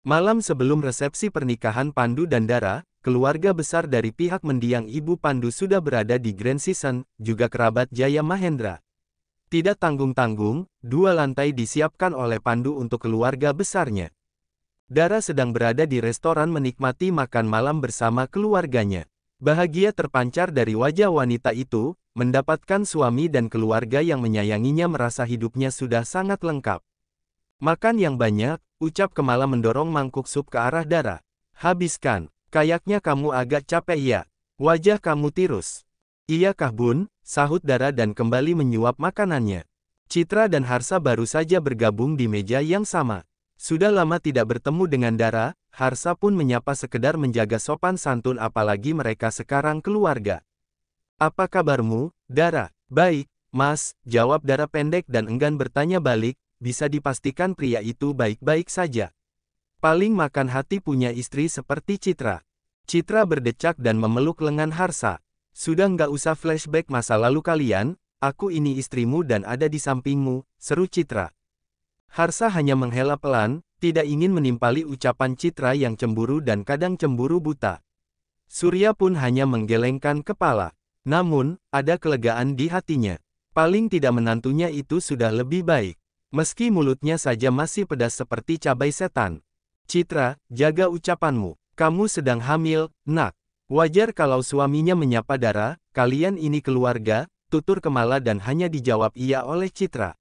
Malam sebelum resepsi pernikahan Pandu dan Dara, keluarga besar dari pihak mendiang ibu Pandu sudah berada di Grand Season, juga kerabat Jaya Mahendra. Tidak tanggung-tanggung, 2 lantai disiapkan oleh Pandu untuk keluarga besarnya. Dara sedang berada di restoran menikmati makan malam bersama keluarganya. Bahagia terpancar dari wajah wanita itu, mendapatkan suami dan keluarga yang menyayanginya merasa hidupnya sudah sangat lengkap. Makan yang banyak, ucap Kemala mendorong mangkuk sup ke arah Dara. Habiskan, kayaknya kamu agak capek ya. Wajah kamu tirus. Iya kah bun, sahut Dara dan kembali menyuap makanannya. Citra dan Harsa baru saja bergabung di meja yang sama. Sudah lama tidak bertemu dengan Dara, Harsa pun menyapa sekedar menjaga sopan santun apalagi mereka sekarang keluarga. Apa kabarmu, Dara? Baik, Mas, jawab Dara pendek dan enggan bertanya balik. Bisa dipastikan pria itu baik-baik saja. Paling makan hati punya istri seperti Citra. Citra berdecak dan memeluk lengan Harsa. Sudah nggak usah flashback masa lalu kalian, aku ini istrimu dan ada di sampingmu, seru Citra. Harsa hanya menghela pelan, tidak ingin menimpali ucapan Citra yang cemburu dan kadang cemburu buta. Surya pun hanya menggelengkan kepala. Namun, ada kelegaan di hatinya. Paling tidak menantunya itu sudah lebih baik. Meski mulutnya saja masih pedas seperti cabai setan. Citra, jaga ucapanmu. Kamu sedang hamil, nak. Wajar kalau suaminya menyapa Dara, kalian ini keluarga, tutur Kemala dan hanya dijawab iya oleh Citra.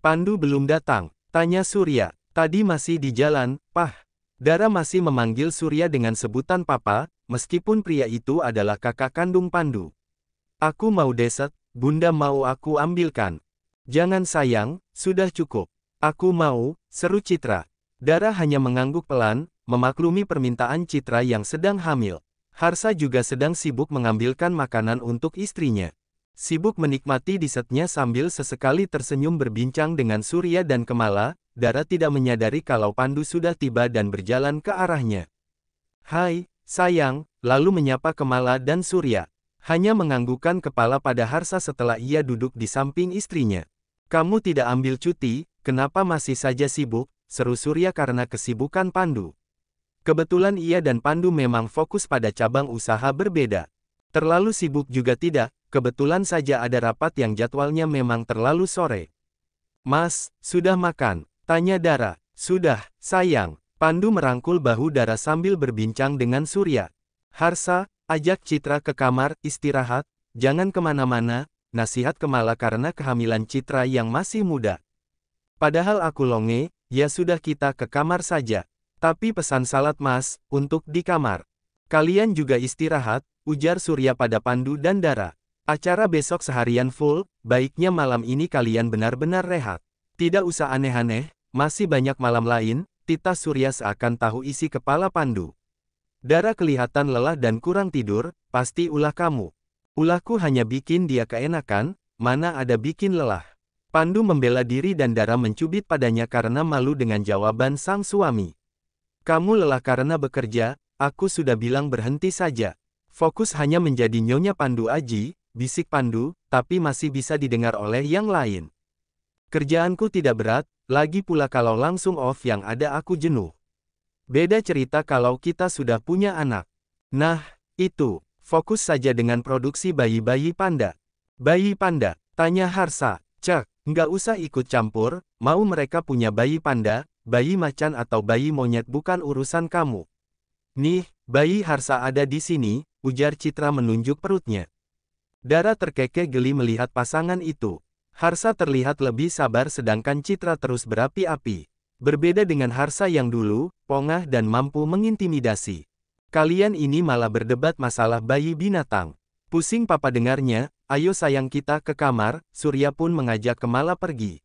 Pandu belum datang, tanya Surya. Tadi masih di jalan, Pah. Dara masih memanggil Surya dengan sebutan Papa, meskipun pria itu adalah kakak kandung Pandu. Aku mau dessert, Bunda mau aku ambilkan. Jangan sayang, sudah cukup. Aku mau, seru Citra. Dara hanya mengangguk pelan, memaklumi permintaan Citra yang sedang hamil. Harsa juga sedang sibuk mengambilkan makanan untuk istrinya. Sibuk menikmati dessertnya sambil sesekali tersenyum berbincang dengan Surya dan Kemala, Dara tidak menyadari kalau Pandu sudah tiba dan berjalan ke arahnya. Hai, sayang, lalu menyapa Kemala dan Surya. Hanya menganggukkan kepala pada Harsa setelah ia duduk di samping istrinya. Kamu tidak ambil cuti, kenapa masih saja sibuk, seru Surya karena kesibukan Pandu. Kebetulan ia dan Pandu memang fokus pada cabang usaha berbeda. Terlalu sibuk juga tidak, kebetulan saja ada rapat yang jadwalnya memang terlalu sore. Mas, sudah makan? Tanya Dara. Sudah, sayang. Pandu merangkul bahu Dara sambil berbincang dengan Surya. Harsa, ajak Citra ke kamar, istirahat, jangan kemana-mana. Nasihat Kemala karena kehamilan Citra yang masih muda. Padahal aku longe, ya sudah kita ke kamar saja. Tapi pesan salad mas, untuk di kamar. Kalian juga istirahat, ujar Surya pada Pandu dan Dara. Acara besok seharian full, baiknya malam ini kalian benar-benar rehat. Tidak usah aneh-aneh, masih banyak malam lain, tita Surya seakan tahu isi kepala Pandu. Dara kelihatan lelah dan kurang tidur, pasti ulah kamu. Ulahku hanya bikin dia keenakan, mana ada bikin lelah. Pandu membela diri dan Dara mencubit padanya karena malu dengan jawaban sang suami. Kamu lelah karena bekerja, aku sudah bilang berhenti saja. Fokus hanya menjadi Nyonya Pandu Aji, bisik Pandu, tapi masih bisa didengar oleh yang lain. Kerjaanku tidak berat, lagi pula kalau langsung off yang ada aku jenuh. Beda cerita kalau kita sudah punya anak. Nah, itu. Fokus saja dengan produksi bayi-bayi panda. Bayi panda, tanya Harsa. Cek, nggak usah ikut campur, mau mereka punya bayi panda, bayi macan atau bayi monyet bukan urusan kamu. Nih, bayi Harsa ada di sini, ujar Citra menunjuk perutnya. Dara terkekeh geli melihat pasangan itu. Harsa terlihat lebih sabar sedangkan Citra terus berapi-api. Berbeda dengan Harsa yang dulu, pongah dan mampu mengintimidasi. Kalian ini malah berdebat masalah bayi binatang. Pusing papa dengarnya, ayo sayang kita ke kamar, Surya pun mengajak Kemala pergi.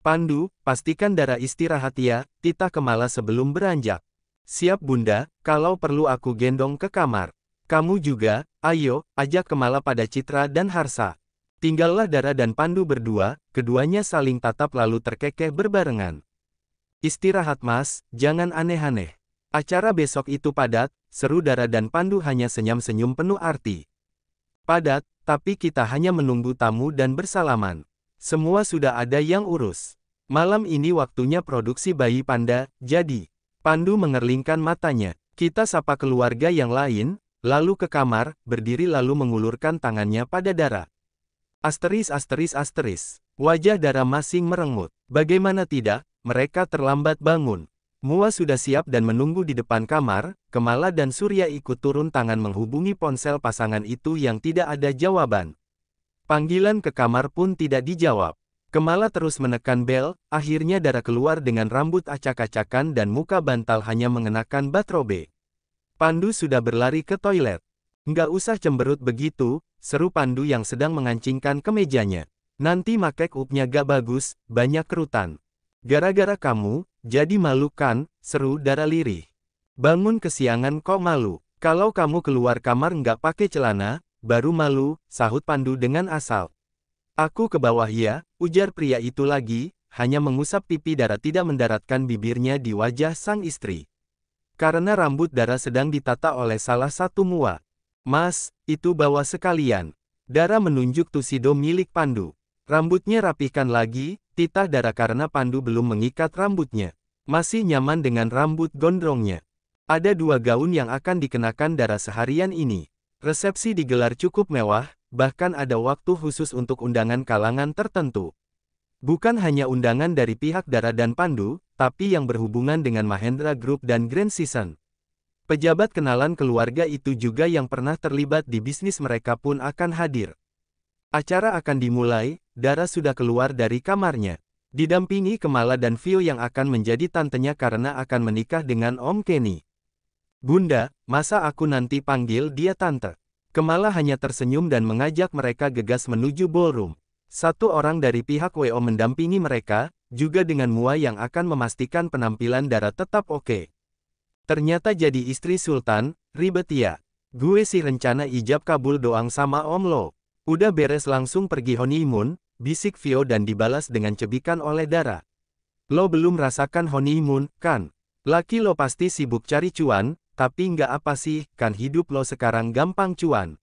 Pandu, pastikan Dara istirahat ya, titah Kemala sebelum beranjak. Siap bunda, kalau perlu aku gendong ke kamar. Kamu juga, ayo, ajak Kemala pada Citra dan Harsa. Tinggallah Dara dan Pandu berdua, keduanya saling tatap lalu terkekeh berbarengan. Istirahat mas, jangan aneh-aneh. Acara besok itu padat, seru Dara dan Pandu hanya senyum-senyum penuh arti. Padat, tapi kita hanya menunggu tamu dan bersalaman. Semua sudah ada yang urus. Malam ini waktunya produksi bayi panda, jadi. Pandu mengerlingkan matanya. Kita sapa keluarga yang lain, lalu ke kamar, berdiri lalu mengulurkan tangannya pada Dara. Asteris. Wajah Dara masing merengut. Bagaimana tidak, mereka terlambat bangun. Mua sudah siap dan menunggu di depan kamar, Kemala dan Surya ikut turun tangan menghubungi ponsel pasangan itu yang tidak ada jawaban. Panggilan ke kamar pun tidak dijawab. Kemala terus menekan bel, akhirnya Dara keluar dengan rambut acak-acakan dan muka bantal hanya mengenakan batrobe. Pandu sudah berlari ke toilet. Nggak usah cemberut begitu, seru Pandu yang sedang mengancingkan kemejanya. Nanti make upnya gak bagus, banyak kerutan. Gara-gara kamu, jadi malu kan, seru Dara lirih. Bangun kesiangan kok malu. Kalau kamu keluar kamar nggak pakai celana, baru malu, sahut Pandu dengan asal. Aku ke bawah ya, ujar pria itu lagi, hanya mengusap pipi Dara tidak mendaratkan bibirnya di wajah sang istri. Karena rambut Dara sedang ditata oleh salah satu mua. Mas, itu bawa sekalian. Dara menunjuk tusido milik Pandu. Rambutnya rapihkan lagi, titah Dara karena Pandu belum mengikat rambutnya. Masih nyaman dengan rambut gondrongnya. Ada 2 gaun yang akan dikenakan Dara seharian ini. Resepsi digelar cukup mewah, bahkan ada waktu khusus untuk undangan kalangan tertentu. Bukan hanya undangan dari pihak Dara dan Pandu, tapi yang berhubungan dengan Mahendra Group dan Grand Season. Pejabat kenalan keluarga itu juga yang pernah terlibat di bisnis mereka pun akan hadir. Acara akan dimulai, Dara sudah keluar dari kamarnya. Didampingi Kemala dan Vio yang akan menjadi tantenya karena akan menikah dengan Om Kenny. Bunda, masa aku nanti panggil dia tante? Kemala hanya tersenyum dan mengajak mereka gegas menuju ballroom. 1 orang dari pihak WO mendampingi mereka, juga dengan Mua yang akan memastikan penampilan Dara tetap oke. Ternyata jadi istri Sultan, ribet ya. Gue sih rencana ijab kabul doang sama Om lo. Udah beres langsung pergi honeymoon, bisik Vio dan dibalas dengan cebikan oleh Dara. Lo belum rasakan honeymoon, kan? Laki lo pasti sibuk cari cuan, tapi nggak apa sih, kan hidup lo sekarang gampang cuan.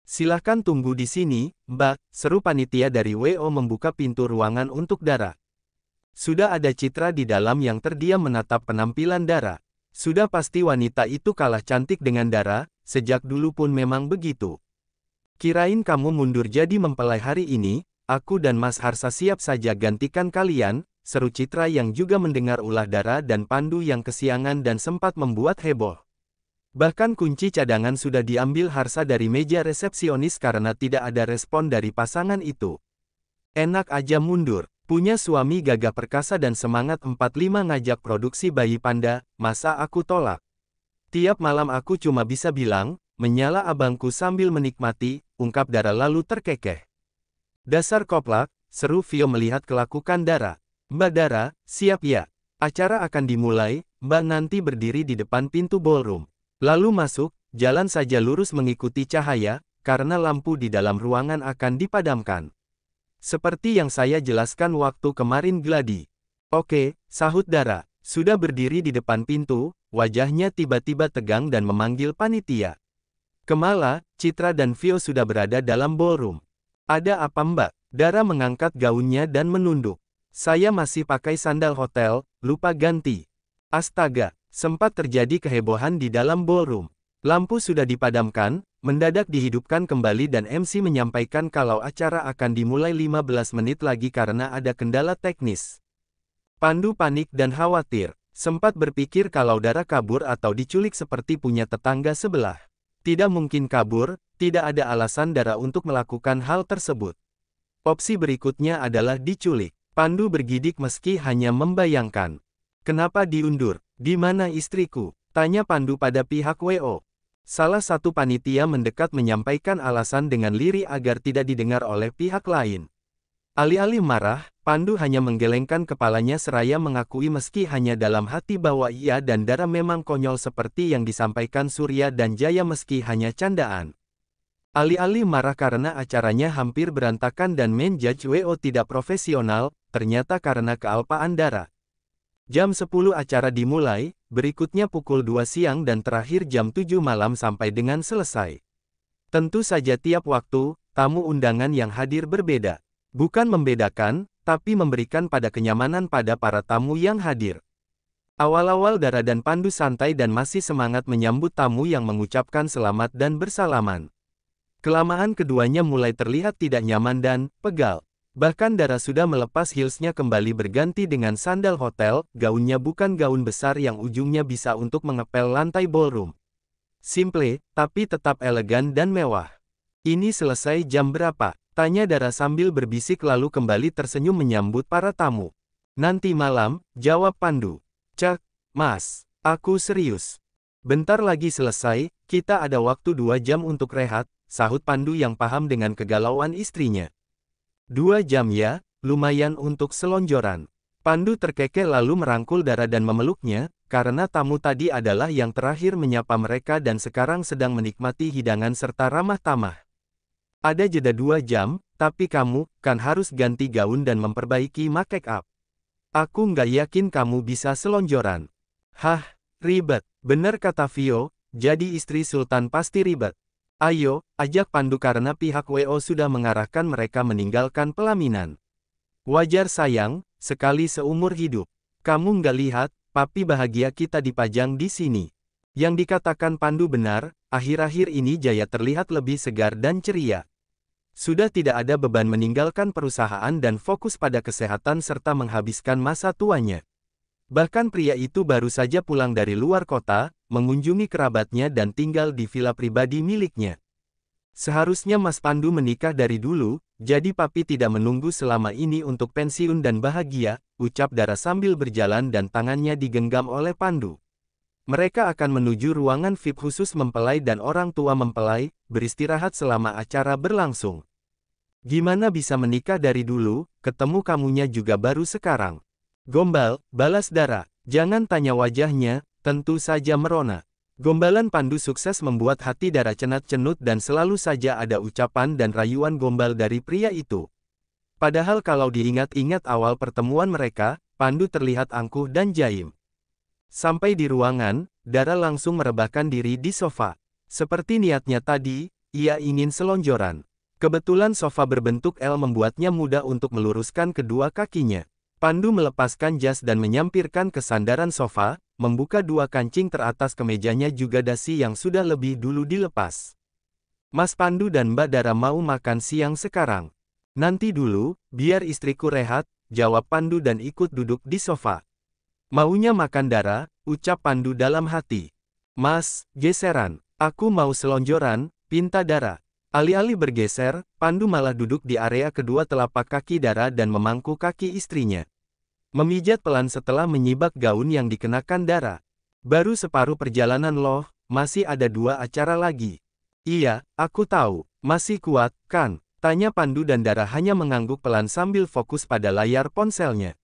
Silahkan tunggu di sini, Mbak, seru panitia dari WO membuka pintu ruangan untuk Dara. Sudah ada Citra di dalam yang terdiam menatap penampilan Dara. Sudah pasti wanita itu kalah cantik dengan Dara, sejak dulu pun memang begitu. Kirain kamu mundur jadi mempelai hari ini, aku dan Mas Harsa siap saja gantikan kalian, seru Citra yang juga mendengar ulah Dara dan Pandu yang kesiangan dan sempat membuat heboh. Bahkan kunci cadangan sudah diambil Harsa dari meja resepsionis karena tidak ada respon dari pasangan itu. Enak aja mundur, punya suami gagah perkasa dan semangat 45 ngajak produksi bayi panda, masa aku tolak? Tiap malam aku cuma bisa bilang, menyala abangku sambil menikmati, ungkap Dara lalu terkekeh. Dasar koplak, seru Vio melihat kelakukan Dara. Mbak Dara, siap ya? Acara akan dimulai, Mbak nanti berdiri di depan pintu ballroom. Lalu masuk, jalan saja lurus mengikuti cahaya, karena lampu di dalam ruangan akan dipadamkan. Seperti yang saya jelaskan waktu kemarin Gladi. Oke, sahut Dara. Sudah berdiri di depan pintu, wajahnya tiba-tiba tegang dan memanggil panitia. Kemala, Citra dan Vio sudah berada dalam ballroom. Ada apa Mbak? Dara mengangkat gaunnya dan menunduk. Saya masih pakai sandal hotel, lupa ganti. Astaga, sempat terjadi kehebohan di dalam ballroom. Lampu sudah dipadamkan, mendadak dihidupkan kembali dan MC menyampaikan kalau acara akan dimulai 15 menit lagi karena ada kendala teknis. Pandu panik dan khawatir, sempat berpikir kalau Dara kabur atau diculik seperti punya tetangga sebelah. Tidak mungkin kabur, tidak ada alasan Dara untuk melakukan hal tersebut. Opsi berikutnya adalah diculik. Pandu bergidik meski hanya membayangkan. Kenapa diundur? Di mana istriku? Tanya Pandu pada pihak WO. Salah satu panitia mendekat menyampaikan alasan dengan lirih agar tidak didengar oleh pihak lain. Alih-alih marah, Pandu hanya menggelengkan kepalanya seraya mengakui meski hanya dalam hati bahwa ia dan Dara memang konyol seperti yang disampaikan Surya dan Jaya meski hanya candaan. Alih-alih marah karena acaranya hampir berantakan dan main judge WO tidak profesional, ternyata karena kealpaan Dara. Jam 10 acara dimulai, berikutnya pukul 2 siang dan terakhir jam 7 malam sampai dengan selesai. Tentu saja tiap waktu, tamu undangan yang hadir berbeda. Bukan membedakan, tapi memberikan pada kenyamanan pada para tamu yang hadir. Awal-awal Dara dan Pandu santai dan masih semangat menyambut tamu yang mengucapkan selamat dan bersalaman. Kelamaan keduanya mulai terlihat tidak nyaman dan pegal. Bahkan Dara sudah melepas heelsnya kembali berganti dengan sandal hotel, gaunnya bukan gaun besar yang ujungnya bisa untuk mengepel lantai ballroom. Simple, tapi tetap elegan dan mewah. Ini selesai jam berapa? Tanya Dara sambil berbisik lalu kembali tersenyum menyambut para tamu. Nanti malam, jawab Pandu. Cak, Mas, aku serius. Bentar lagi selesai, kita ada waktu 2 jam untuk rehat, sahut Pandu yang paham dengan kegalauan istrinya. 2 jam ya, lumayan untuk selonjoran. Pandu terkekeh lalu merangkul Dara dan memeluknya, karena tamu tadi adalah yang terakhir menyapa mereka dan sekarang sedang menikmati hidangan serta ramah tamah. Ada jeda 2 jam, tapi kamu kan harus ganti gaun dan memperbaiki make up. Aku nggak yakin kamu bisa selonjoran. Hah, ribet. Bener kata Vio, jadi istri Sultan pasti ribet. Ayo, ajak Pandu karena pihak WO sudah mengarahkan mereka meninggalkan pelaminan. Wajar sayang, sekali seumur hidup. Kamu nggak lihat, papi bahagia kita dipajang di sini. Yang dikatakan Pandu benar, akhir-akhir ini Jaya terlihat lebih segar dan ceria. Sudah tidak ada beban meninggalkan perusahaan dan fokus pada kesehatan serta menghabiskan masa tuanya. Bahkan pria itu baru saja pulang dari luar kota, mengunjungi kerabatnya dan tinggal di villa pribadi miliknya. Seharusnya Mas Pandu menikah dari dulu, jadi papi tidak menunggu selama ini untuk pensiun dan bahagia, ucap Dara sambil berjalan dan tangannya digenggam oleh Pandu. Mereka akan menuju ruangan VIP khusus mempelai dan orang tua mempelai, beristirahat selama acara berlangsung. Gimana bisa menikah dari dulu, ketemu kamunya juga baru sekarang. Gombal, balas Dara. Jangan tanya wajahnya, tentu saja merona. Gombalan Pandu sukses membuat hati Dara cenat-cenut dan selalu saja ada ucapan dan rayuan gombal dari pria itu. Padahal kalau diingat-ingat awal pertemuan mereka, Pandu terlihat angkuh dan jaim. Sampai di ruangan, Dara langsung merebahkan diri di sofa. Seperti niatnya tadi, ia ingin selonjoran. Kebetulan sofa berbentuk L membuatnya mudah untuk meluruskan kedua kakinya. Pandu melepaskan jas dan menyampirkan ke sandaran sofa, membuka 2 kancing teratas kemejanya juga dasi yang sudah lebih dulu dilepas. Mas Pandu dan Mbak Dara mau makan siang sekarang. Nanti dulu, biar istriku rehat, jawab Pandu dan ikut duduk di sofa. Maunya makan Dara, ucap Pandu dalam hati. Mas, geseran, aku mau selonjoran, pinta Dara. Alih-alih bergeser, Pandu malah duduk di area kedua telapak kaki Dara dan memangku kaki istrinya. Memijat pelan setelah menyibak gaun yang dikenakan Dara. Baru separuh perjalanan loh, masih ada 2 acara lagi. Iya, aku tahu, masih kuat, kan? Tanya Pandu dan Dara hanya mengangguk pelan sambil fokus pada layar ponselnya.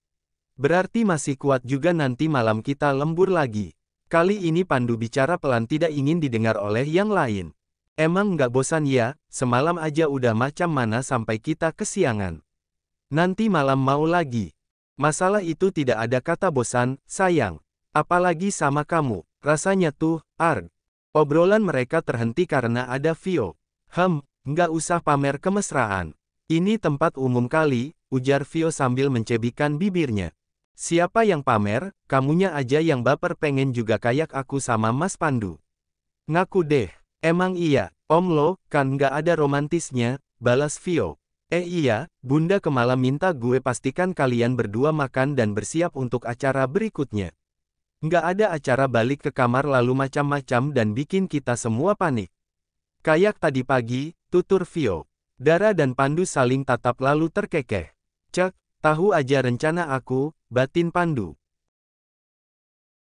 Berarti masih kuat juga nanti malam kita lembur lagi. Kali ini Pandu bicara pelan tidak ingin didengar oleh yang lain. Emang nggak bosan ya, semalam aja udah macam mana sampai kita kesiangan. Nanti malam mau lagi. Masalah itu tidak ada kata bosan, sayang. Apalagi sama kamu, rasanya tuh, arg. Obrolan mereka terhenti karena ada Vio. Nggak usah pamer kemesraan. Ini tempat umum kali, ujar Vio sambil mencebikan bibirnya. Siapa yang pamer, kamunya aja yang baper pengen juga kayak aku sama Mas Pandu. Ngaku deh, emang iya, Om lo, kan nggak ada romantisnya, balas Vio. Iya, Bunda Kemala minta gue pastikan kalian berdua makan dan bersiap untuk acara berikutnya. Nggak ada acara balik ke kamar lalu macam-macam dan bikin kita semua panik. Kayak tadi pagi, tutur Vio. Dara dan Pandu saling tatap lalu terkekeh. Cek, tahu aja rencana aku, batin Pandu.